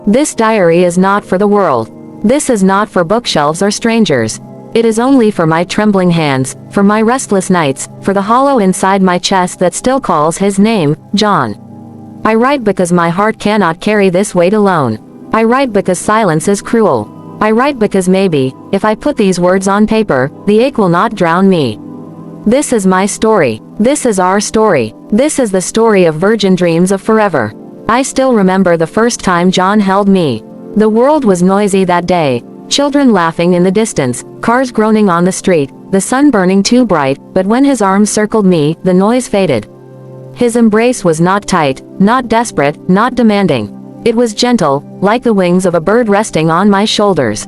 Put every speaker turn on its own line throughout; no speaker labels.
This diary is not for the world. This is not for bookshelves or strangers. It is only for my trembling hands, for my restless nights, for the hollow inside my chest that still calls his name, John. I write because my heart cannot carry this weight alone. I write because silence is cruel. I write because maybe, if I put these words on paper, the ache will not drown me. This is my story. This is our story. This is the story of virgin dreams of forever. I still remember the first time John held me. The world was noisy that day. Children laughing in the distance, cars groaning on the street, the sun burning too bright, but when his arms circled me, the noise faded. His embrace was not tight, not desperate, not demanding. It was gentle, like the wings of a bird resting on my shoulders.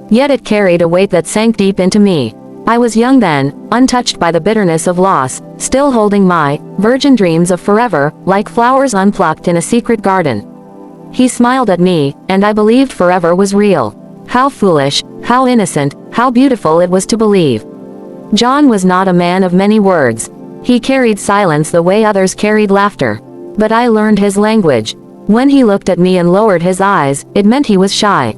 Yet it carried a weight that sank deep into me. I was young then, untouched by the bitterness of loss, still holding my virgin dreams of forever, like flowers unplucked in a secret garden. He smiled at me, and I believed forever was real. How foolish, how innocent, how beautiful it was to believe. John was not a man of many words. He carried silence the way others carried laughter. But I learned his language. When he looked at me and lowered his eyes, it meant he was shy.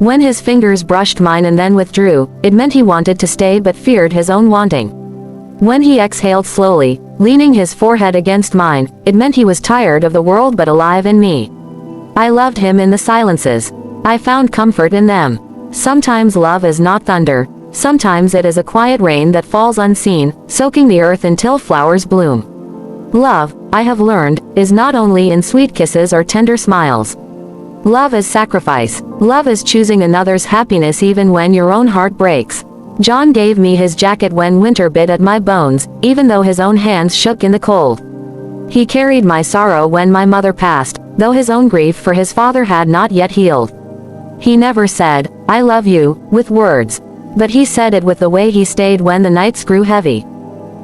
When his fingers brushed mine and then withdrew, it meant he wanted to stay but feared his own wanting. When he exhaled slowly, leaning his forehead against mine, it meant he was tired of the world but alive in me. I loved him in the silences. I found comfort in them. Sometimes love is not thunder. Sometimes it is a quiet rain that falls unseen, soaking the earth until flowers bloom. Love, I have learned, is not only in sweet kisses or tender smiles. Love is sacrifice. Love is choosing another's happiness even when your own heart breaks. John gave me his jacket when winter bit at my bones, even though his own hands shook in the cold. He carried my sorrow when my mother passed, though his own grief for his father had not yet healed. He never said, "I love you," with words. But he said it with the way he stayed when the nights grew heavy.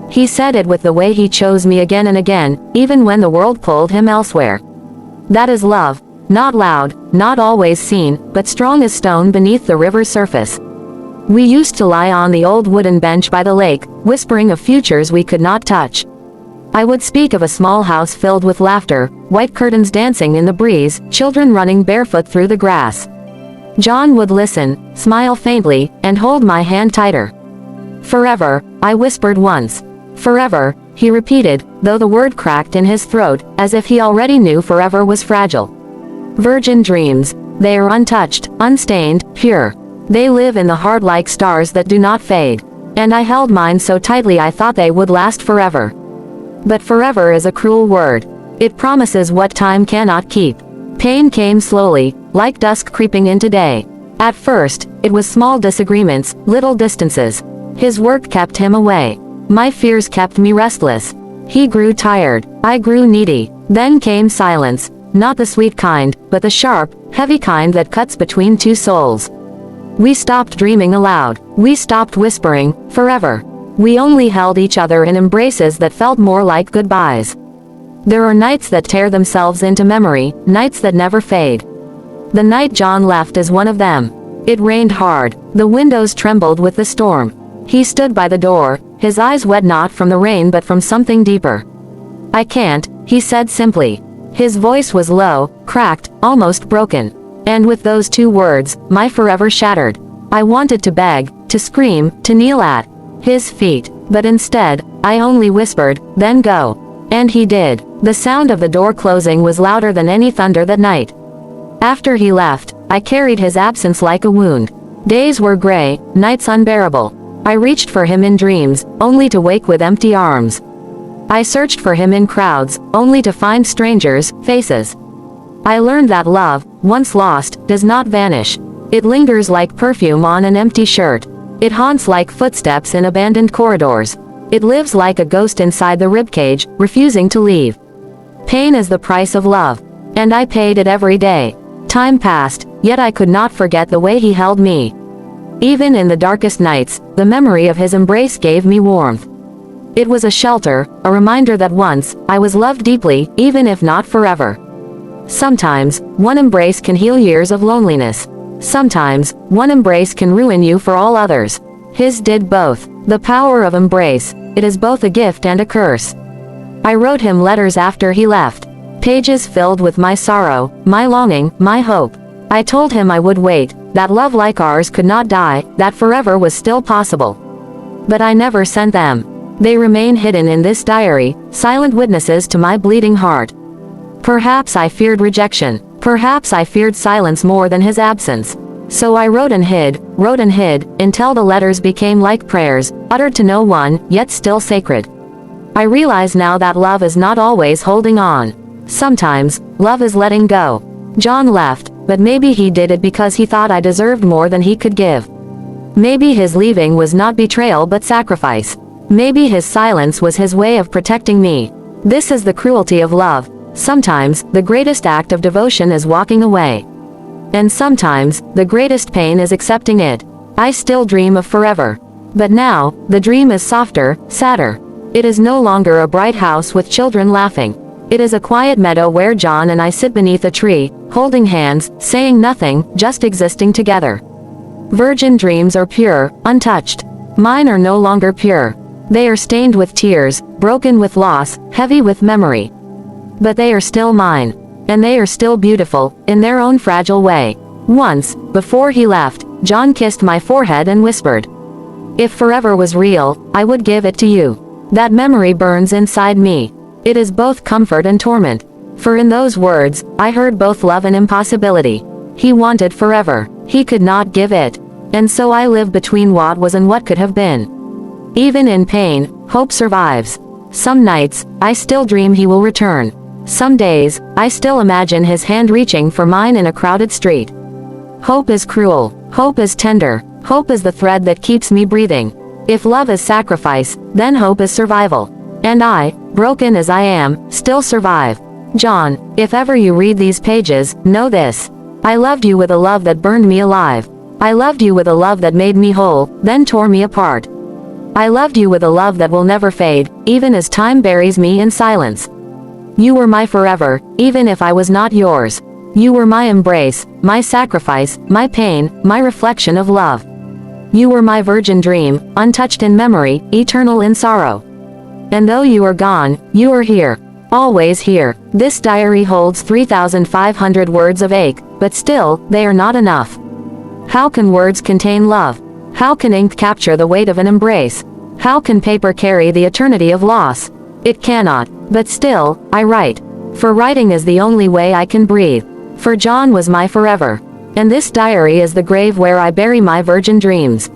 He said it with the way he chose me again and again, even when the world pulled him elsewhere. That is love. Not loud, not always seen, but strong as stone beneath the river's surface. We used to lie on the old wooden bench by the lake, whispering of futures we could not touch. I would speak of a small house filled with laughter, white curtains dancing in the breeze, children running barefoot through the grass. John would listen, smile faintly, and hold my hand tighter. "Forever," I whispered once. "Forever," he repeated, though the word cracked in his throat, as if he already knew forever was fragile. Virgin dreams. They are untouched, unstained, pure. They live in the heart like stars that do not fade. And I held mine so tightly I thought they would last forever. But forever is a cruel word. It promises what time cannot keep. Pain came slowly, like dusk creeping into day. At first, it was small disagreements, little distances. His work kept him away. My fears kept me restless. He grew tired. I grew needy. Then came silence. Not the sweet kind, but the sharp, heavy kind that cuts between two souls. We stopped dreaming aloud. We stopped whispering, forever. We only held each other in embraces that felt more like goodbyes. There are nights that tear themselves into memory, nights that never fade. The night John left is one of them. It rained hard. The windows trembled with the storm. He stood by the door, his eyes wet not from the rain but from something deeper. "I can't," he said simply. His voice was low, cracked, almost broken. And with those two words, my forever shattered. I wanted to beg, to scream, to kneel at his feet, but instead, I only whispered, "Then go." And he did. The sound of the door closing was louder than any thunder that night. After he left, I carried his absence like a wound. Days were gray, nights unbearable. I reached for him in dreams, only to wake with empty arms. I searched for him in crowds, only to find strangers' faces. I learned that love, once lost, does not vanish. It lingers like perfume on an empty shirt. It haunts like footsteps in abandoned corridors. It lives like a ghost inside the ribcage, refusing to leave. Pain is the price of love. And I paid it every day. Time passed, yet I could not forget the way he held me. Even in the darkest nights, the memory of his embrace gave me warmth. It was a shelter, a reminder that once, I was loved deeply, even if not forever. Sometimes, one embrace can heal years of loneliness. Sometimes, one embrace can ruin you for all others. His did both. The power of embrace, it is both a gift and a curse. I wrote him letters after he left. pages filled with my sorrow, my longing, my hope. I told him I would wait, that love like ours could not die, that forever was still possible. But I never sent them. They remain hidden in this diary, silent witnesses to my bleeding heart. Perhaps I feared rejection. Perhaps I feared silence more than his absence. So I wrote and hid, until the letters became like prayers, uttered to no one, yet still sacred. I realize now that love is not always holding on. Sometimes, love is letting go. John left, but maybe he did it because he thought I deserved more than he could give. Maybe his leaving was not betrayal but sacrifice. Maybe his silence was his way of protecting me. This is the cruelty of love. Sometimes, the greatest act of devotion is walking away. And sometimes, the greatest pain is accepting it. I still dream of forever. But now, the dream is softer, sadder. It is no longer a bright house with children laughing. It is a quiet meadow where John and I sit beneath a tree, holding hands, saying nothing, just existing together. Virgin dreams are pure, untouched. Mine are no longer pure. They are stained with tears, broken with loss, heavy with memory. But they are still mine. And they are still beautiful, in their own fragile way. Once, before he left, John kissed my forehead and whispered, "If forever was real, I would give it to you." That memory burns inside me. It is both comfort and torment. For in those words, I heard both love and impossibility. He wanted forever. He could not give it. And so I live between what was and what could have been. Even in pain, hope survives. Some nights, I still dream he will return. Some days, I still imagine his hand reaching for mine in a crowded street. Hope is cruel. Hope is tender. Hope is the thread that keeps me breathing. If love is sacrifice, then hope is survival. And I, broken as I am, still survive. John, if ever you read these pages, know this. I loved you with a love that burned me alive. I loved you with a love that made me whole, then tore me apart. I loved you with a love that will never fade, even as time buries me in silence. You were my forever, even if I was not yours. You were my embrace, my sacrifice, my pain, my reflection of love. You were my virgin dream, untouched in memory, eternal in sorrow. And though you are gone, you are here. Always here. This diary holds 3,500 words of ache, but still, they are not enough. How can words contain love? How can ink capture the weight of an embrace? How can paper carry the eternity of loss? It cannot, but still, I write. For writing is the only way I can breathe. For John was my forever. And this diary is the grave where I bury my virgin dreams.